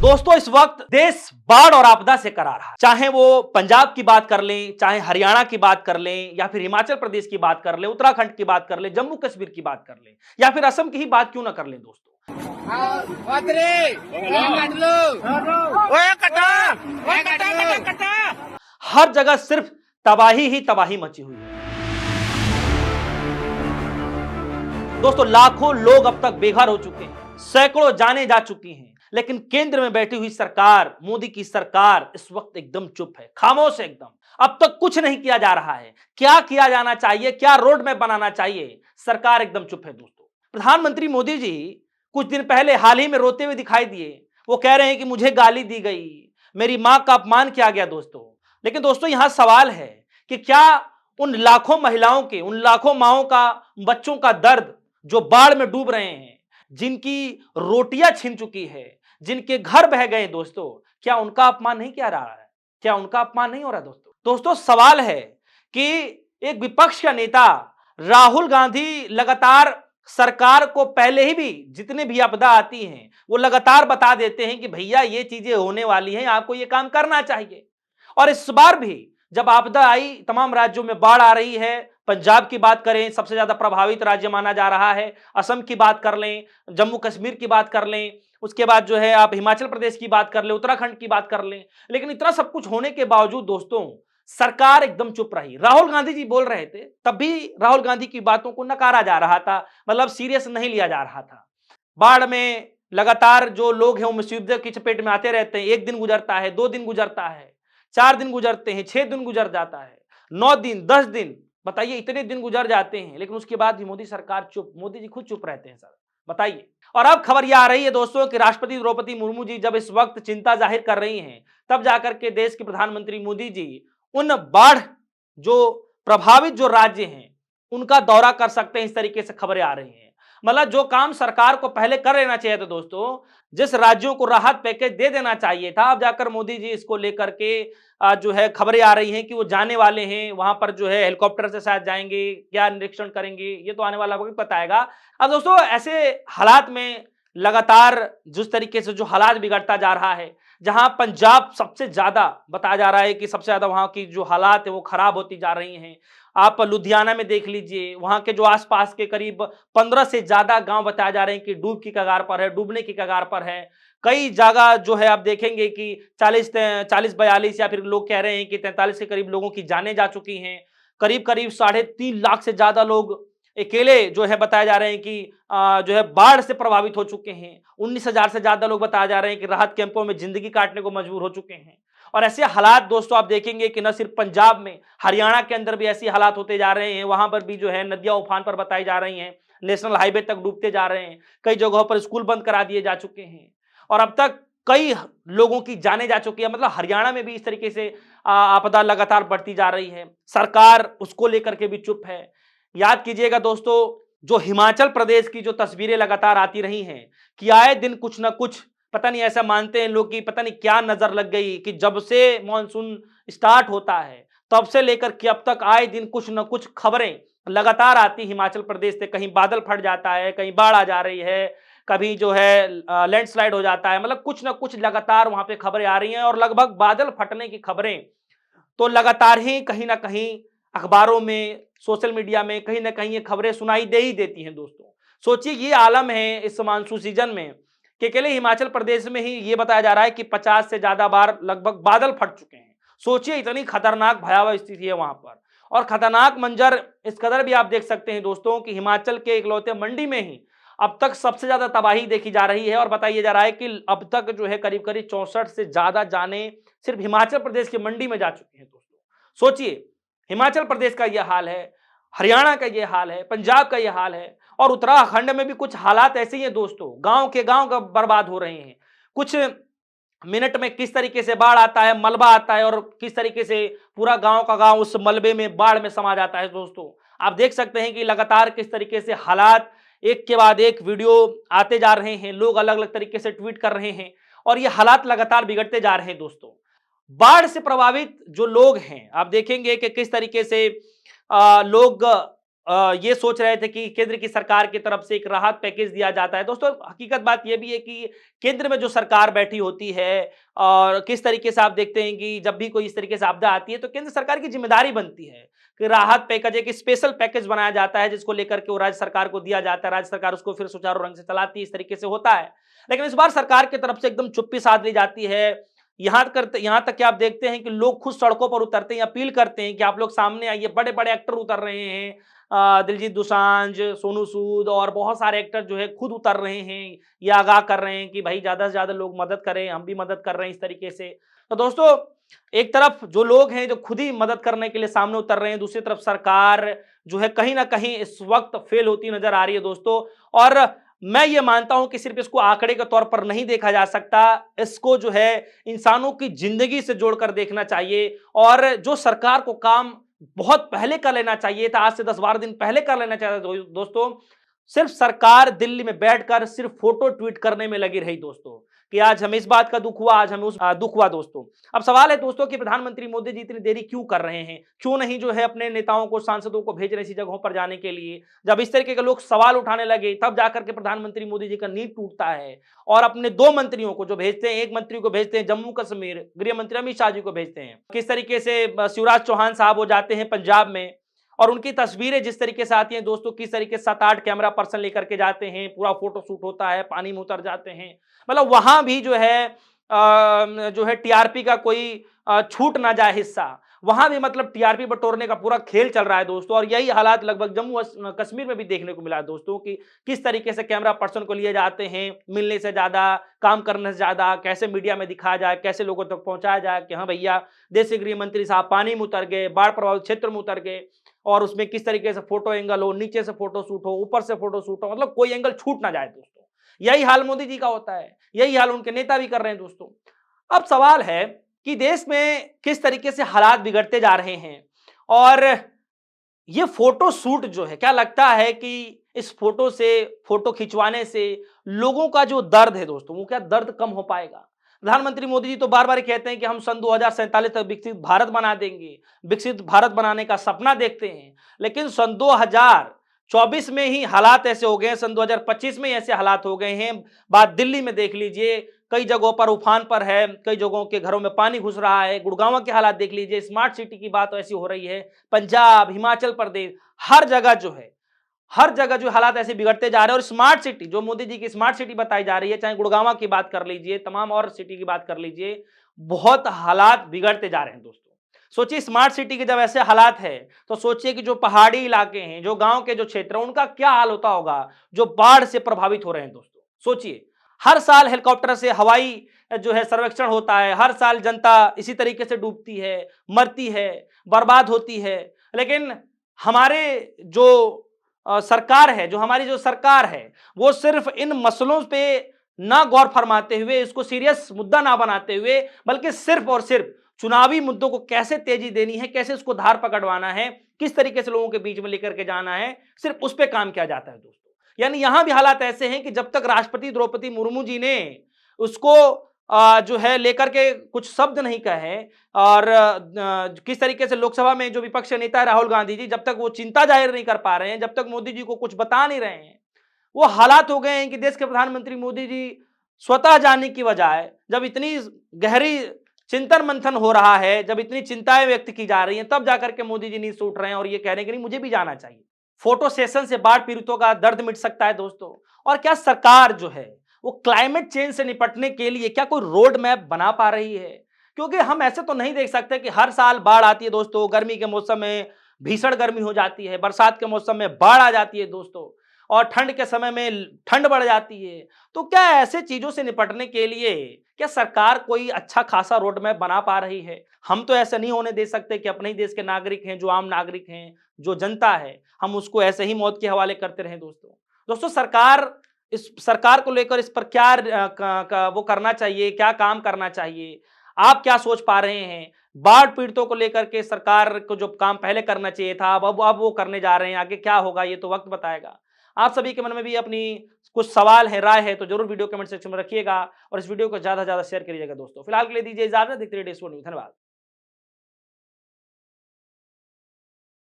दोस्तों इस वक्त देश बाढ़ और आपदा से करा रहा है। चाहे वो पंजाब की बात कर लें, चाहे हरियाणा की बात कर लें, या फिर हिमाचल प्रदेश की बात कर लें, उत्तराखंड की बात कर लें, जम्मू कश्मीर की बात कर लें, या फिर असम की ही बात क्यों ना कर लें दोस्तों। हर जगह सिर्फ तबाही ही तबाही मची हुई है दोस्तों। लाखों लोग अब तक बेघर हो चुके हैं, सैकड़ों जाने जा चुकी हैं, लेकिन केंद्र में बैठी हुई सरकार, मोदी की सरकार इस वक्त एकदम चुप है, खामोश है एकदम। अब तक कुछ नहीं किया जा रहा है। क्या किया जाना चाहिए, क्या रोड मैप बनाना चाहिए, सरकार एकदम चुप है दोस्तों। प्रधानमंत्री मोदी जी कुछ दिन पहले हाल ही में रोते हुए दिखाई दिए। वो कह रहे हैं कि मुझे गाली दी गई, मेरी मां का अपमान किया गया दोस्तों। लेकिन दोस्तों यहां सवाल है कि क्या उन लाखों महिलाओं के, उन लाखों माओं का, बच्चों का दर्द जो बाढ़ में डूब रहे हैं, जिनकी रोटियां छिन चुकी है, जिनके घर बह गए दोस्तों, क्या उनका अपमान नहीं किया जा रहा है? क्या उनका अपमान नहीं हो रहा दोस्तों? दोस्तों सवाल है कि एक विपक्ष का नेता राहुल गांधी लगातार सरकार को पहले ही भी जितने भी आपदा आती हैं वो लगातार बता देते हैं कि भैया ये चीजें होने वाली हैं, आपको ये काम करना चाहिए। और इस बार भी जब आपदा आई, तमाम राज्यों में बाढ़ आ रही है, पंजाब की बात करें सबसे ज्यादा प्रभावित राज्य माना जा रहा है, असम की बात कर लें, जम्मू कश्मीर की बात कर लें, उसके बाद जो है आप हिमाचल प्रदेश की बात कर लें, उत्तराखंड की बात कर लें, लेकिन इतना सब कुछ होने के बावजूद दोस्तों सरकार एकदम चुप रही। राहुल गांधी जी बोल रहे थे, तब भी राहुल गांधी की बातों को नकारा जा रहा था, मतलब सीरियस नहीं लिया जा रहा था। बाढ़ में लगातार जो लोग हैं वो मुसीबत की चपेट में आते रहते हैं। एक दिन गुजरता है, 2 दिन गुजरता है, 4 दिन गुजरते हैं, 6 दिन गुजर जाता है, 9 दिन, 10 दिन, बताइए इतने दिन गुजर जाते हैं, लेकिन उसके बाद भी मोदी सरकार चुप, मोदी जी खुद चुप रहते हैं सर, बताइए। और अब खबर यह आ रही है दोस्तों कि राष्ट्रपति द्रौपदी मुर्मू जी जब इस वक्त चिंता जाहिर कर रही हैं, तब जाकर के देश के प्रधानमंत्री मोदी जी उन बाढ़ जो प्रभावित जो राज्य हैं उनका दौरा कर सकते हैं, इस तरीके से खबरें आ रही हैं। मतलब जो काम सरकार को पहले कर लेना चाहिए था दोस्तों, जिस राज्यों को राहत पैकेज दे देना चाहिए था, अब जाकर मोदी जी इसको लेकर के जो है खबरें आ रही हैं कि वो जाने वाले हैं, वहां पर जो है हेलीकॉप्टर से शायद जाएंगे, क्या निरीक्षण करेंगे, ये तो आने वाला वक्त बताएगा। अब दोस्तों ऐसे हालात में लगातार जिस तरीके से जो हालात बिगड़ता जा रहा है, जहां पंजाब सबसे ज्यादा बताया जा रहा है कि सबसे ज्यादा वहां की जो हालात है वो खराब होती जा रही हैं। आप लुधियाना में देख लीजिए, वहां के जो आसपास के करीब 15 से ज्यादा गांव बताए जा रहे हैं कि डूब की कगार पर है, डूबने की कगार पर है। कई जगह जो है आप देखेंगे कि 40-42 या फिर लोग कह रहे हैं कि 43 के करीब लोगों की जानें जा चुकी हैं। करीब करीब 3.5 लाख से ज्यादा लोग अकेले जो है बताए जा रहे हैं कि जो है बाढ़ से प्रभावित हो चुके हैं। 19,000 से ज्यादा लोग बताया जा रहे हैं कि राहत कैंपों में जिंदगी काटने को मजबूर हो चुके हैं। और ऐसे हालात दोस्तों आप देखेंगे कि न सिर्फ पंजाब में, हरियाणा के अंदर भी ऐसे हालात होते जा रहे हैं। वहां पर भी जो है नदियां उफान पर बताई जा रही हैं, नेशनल हाईवे तक डूबते जा रहे हैं, कई जगहों पर स्कूल बंद करा दिए जा चुके हैं और अब तक कई लोगों की जानें जा चुकी है। मतलब हरियाणा में भी इस तरीके से आपदा लगातार बढ़ती जा रही है, सरकार उसको लेकर के भी चुप है। याद कीजिएगा दोस्तों, जो हिमाचल प्रदेश की जो तस्वीरें लगातार आती रही हैं कि आए दिन कुछ ना कुछ, पता नहीं ऐसा मानते हैं लोग कि पता नहीं क्या नजर लग गई कि जब से मॉनसून स्टार्ट होता है तब से लेकर के अब तक आए दिन कुछ ना कुछ खबरें लगातार आती हिमाचल प्रदेश से। कहीं बादल फट जाता है, कहीं बाढ़ आ जा रही है, कभी जो है लैंडस्लाइड हो जाता है, मतलब कुछ ना कुछ लगातार वहां पे खबरें आ रही हैं। और लगभग बादल फटने की खबरें तो लगातार ही कहीं ना कहीं अखबारों में, सोशल मीडिया में कहीं ना कहीं ये खबरें सुनाई दे ही देती हैं दोस्तों। सोचिए ये आलम है इस मानसून सीजन में कि अकेले हिमाचल प्रदेश में ही ये बताया जा रहा है कि 50 से ज्यादा बार लगभग बादल फट चुके हैं। सोचिए इतनी खतरनाक भयावह स्थिति है वहां पर। और खतरनाक मंजर इस कदर भी आप देख सकते हैं दोस्तों कि हिमाचल के इकलौते मंडी में ही अब तक सबसे ज्यादा तबाही देखी जा रही है। और बताया जा रहा है कि अब तक जो है करीब करीब 64 से ज्यादा जाने सिर्फ हिमाचल प्रदेश की मंडी में जा चुकी हैं दोस्तों। सोचिए हिमाचल प्रदेश का यह हाल है, हरियाणा का यह हाल है, पंजाब का यह हाल है और उत्तराखंड में भी कुछ हालात ऐसे ही हैं दोस्तों। गांव के गांव बर्बाद हो रहे हैं। कुछ मिनट में किस तरीके से बाढ़ आता है, मलबा आता है और किस तरीके से पूरा गांव का गांव उस मलबे में, बाढ़ में समा जाता है दोस्तों। आप देख सकते हैं कि लगातार किस तरीके से हालात एक के बाद एक वीडियो आते जा रहे हैं, लोग अलग अलग तरीके से ट्वीट कर रहे हैं और ये हालात लगातार बिगड़ते जा रहे हैं दोस्तों। बाढ़ से प्रभावित जो लोग हैं आप देखेंगे कि किस तरीके से लोग ये सोच रहे थे कि केंद्र की सरकार की तरफ से एक राहत पैकेज दिया जाता है। दोस्तों, हकीकत बात ये भी है कि केंद्र में जो सरकार बैठी होती है और किस तरीके से आप देखते हैं कि जब भी कोई इस तरीके से आपदा आती है तो केंद्र सरकार की जिम्मेदारी बनती है कि राहत पैकेज, एक स्पेशल पैकेज बनाया जाता है जिसको लेकर के वो राज्य सरकार को दिया जाता है। राज्य सरकार उसको फिर सुचारू ढंग से चलाती है, इस तरीके से होता है। लेकिन इस बार सरकार की तरफ से एकदम चुप्पी साध ली जाती है। यहाँ तक कि आप देखते हैं कि लोग खुद सड़कों पर उतरते हैं, अपील करते हैं कि आप लोग सामने आइए। बड़े-बड़े एक्टर उतर रहे हैं, दिलजीत दोसांझ, सोनू सूद और बहुत सारे एक्टर जो है खुद उतर रहे हैं, ये आगाह कर रहे हैं कि भाई ज़्यादा से ज़्यादा लोग मदद करें, हम भी मदद कर रहे हैं इस तरीके से। तो दोस्तों, एक तरफ जो लोग हैं जो खुद ही मदद करने के लिए सामने उतर रहे हैं, दूसरी तरफ सरकार जो है कहीं न कहीं इस वक़्त फेल होती नज़र आ रही है दोस्तों। और मैं ये मानता हूँ कि सिर्फ़ इसको आंकड़े के तौर पर नहीं देखा जा सकता, इसको जो है इंसानों की ज़िंदगी से जोड़कर देखना चाहिए। और जो सरकार को काम बहुत पहले कर लेना चाहिए था, आज से 10-12 दिन पहले कर लेना चाहिए था दोस्तों। सिर्फ सरकार दिल्ली में बैठकर सिर्फ फोटो ट्वीट करने में लगी रही दोस्तों, कि आज हमें इस बात का दुख हुआ, आज हमें उस दुख हुआ दोस्तों। अब सवाल है दोस्तों कि प्रधानमंत्री मोदी जी इतनी देरी क्यों कर रहे हैं? क्यों नहीं जो है अपने नेताओं को, सांसदों को भेज रहे ऐसी जगहों पर जाने के लिए? जब इस तरीके के लोग सवाल उठाने लगे तब जाकर के प्रधानमंत्री मोदी जी का नींद टूटता है और अपने 2 मंत्रियों को जो भेजते हैं, एक मंत्री को भेजते हैं जम्मू कश्मीर, गृह मंत्री अमित शाह जी को भेजते हैं। किस तरीके से शिवराज चौहान साहब वो जाते हैं पंजाब में और उनकी तस्वीरें जिस तरीके से आती हैं दोस्तों, किस तरीके से 7-8 कैमरा पर्सन लेकर के जाते हैं, पूरा फोटो शूट होता है, पानी में उतर जाते हैं। मतलब वहां भी जो है टीआरपी का कोई छूट ना जाए हिस्सा, वहां भी मतलब टीआरपी बटोरने का पूरा खेल चल रहा है दोस्तों। और यही हालात लगभग जम्मू कश्मीर में भी देखने को मिला है दोस्तों, कि किस तरीके से कैमरा पर्सन को लिए जाते हैं, मिलने से ज्यादा, काम करने से ज्यादा, कैसे मीडिया में दिखाया जाए, कैसे लोगों तक पहुंचाया जाए कि हाँ भैया, देश के गृह मंत्री साहब पानी में उतर गए, बाढ़ प्रभावित क्षेत्र में उतर गए। और उसमें किस तरीके से फोटो एंगल हो, नीचे से फोटो शूट हो, ऊपर से फोटो शूट हो, मतलब कोई एंगल छूट ना जाए दोस्तों। यही हाल मोदी जी का होता है, यही हाल उनके नेता भी कर रहे हैं दोस्तों। अब सवाल है कि देश में किस तरीके से हालात बिगड़ते जा रहे हैं और ये फोटो शूट जो है, क्या लगता है कि इस फोटो से, फोटो खिंचवाने से लोगों का जो दर्द है दोस्तों, वो क्या दर्द कम हो पाएगा? प्रधानमंत्री मोदी जी तो बार बार कहते हैं कि हम सन 2047 तक विकसित भारत बना देंगे, विकसित भारत बनाने का सपना देखते हैं। लेकिन सन 2024 में ही हालात ऐसे हो गए हैं, सन 2025 में ऐसे हालात हो गए हैं। बात दिल्ली में देख लीजिए, कई जगहों पर उफान पर है, कई जगहों के घरों में पानी घुस रहा है। गुड़गांव के हालात देख लीजिए, स्मार्ट सिटी की बात ऐसी हो रही है। पंजाब, हिमाचल प्रदेश, हर जगह जो है, हर जगह जो हालात ऐसे बिगड़ते जा रहे हैं। और स्मार्ट सिटी जो मोदी जी की स्मार्ट सिटी बताई जा रही है, चाहे गुड़गांव की बात कर लीजिए, तमाम और सिटी की बात कर लीजिए, बहुत हालात बिगड़ते जा रहे हैं दोस्तों। सोचिए स्मार्ट सिटी के जब ऐसे हालात है, तो सोचिए कि जो पहाड़ी इलाके हैं, जो गांव के जो क्षेत्र हैं, उनका क्या हाल होता होगा, जो बाढ़ से प्रभावित हो रहे हैं दोस्तों। सोचिए, हर साल हेलीकॉप्टर से हवाई जो है सर्वेक्षण होता है, हर साल जनता इसी तरीके से डूबती है, मरती है, बर्बाद होती है। लेकिन हमारे जो सरकार है, जो हमारी जो सरकार है, वो सिर्फ इन मसलों पे ना गौर फरमाते हुए, इसको सीरियस मुद्दा ना बनाते हुए, बल्कि सिर्फ और सिर्फ चुनावी मुद्दों को कैसे तेजी देनी है, कैसे उसको धार पकड़वाना है, किस तरीके से लोगों के बीच में लेकर के जाना है, सिर्फ उस पे काम किया जाता है दोस्तों। यानी यहां भी हालात ऐसे हैं कि जब तक राष्ट्रपति द्रौपदी मुर्मू जी ने उसको जो है लेकर के कुछ शब्द नहीं कहे और किस तरीके से लोकसभा में जो विपक्ष के नेता है राहुल गांधी जी, जब तक वो चिंता जाहिर नहीं कर पा रहे हैं, जब तक मोदी जी को कुछ बता नहीं रहे हैं, वो हालात हो गए हैं कि देश के प्रधानमंत्री मोदी जी स्वतः जाने की बजाय, जब इतनी गहरी चिंतन मंथन हो रहा है, जब इतनी चिंताएं व्यक्त की जा रही हैं, तब जाकर के मोदी जी नहीं सूट रहे हैं और ये कह रहे हैं कि नहीं, मुझे भी जाना चाहिए। फोटो सेशन से बाढ़ पीड़ितों का दर्द मिट सकता है दोस्तों। और क्या सरकार जो है वो क्लाइमेट चेंज से निपटने के लिए क्या कोई रोड मैप बना पा रही है? क्योंकि हम ऐसे तो नहीं देख सकते कि हर साल बाढ़ आती है दोस्तों, गर्मी के मौसम में भीषण गर्मी हो जाती है, बरसात के मौसम में बाढ़ आ जाती है दोस्तों, और ठंड के समय में ठंड बढ़ जाती है। तो क्या ऐसे चीजों से निपटने के लिए क्या सरकार कोई अच्छा खासा रोड मैप बना पा रही है? हम तो ऐसा नहीं होने दे सकते कि अपने ही देश के नागरिक हैं, जो आम नागरिक हैं, जो जनता है, हम उसको ऐसे ही मौत के हवाले करते रहें दोस्तों। दोस्तों, सरकार को लेकर इस पर क्या वो करना चाहिए, क्या काम करना चाहिए? आप क्या सोच पा रहे हैं? बाढ़ पीड़ितों को लेकर के सरकार को जो काम पहले करना चाहिए था, अब वो करने जा रहे हैं, आगे क्या होगा ये तो वक्त बताएगा। आप सभी के मन में भी अपनी कुछ सवाल है, राय है, तो जरूर वीडियो कमेंट सेक्शन में रखिएगा और इस वीडियो को ज्यादा से ज्यादा शेयर करिएगा दोस्तों। फिलहाल के लिए दीजिए इजाजत, देखते रहिए देश न्यूज़। धन्यवाद।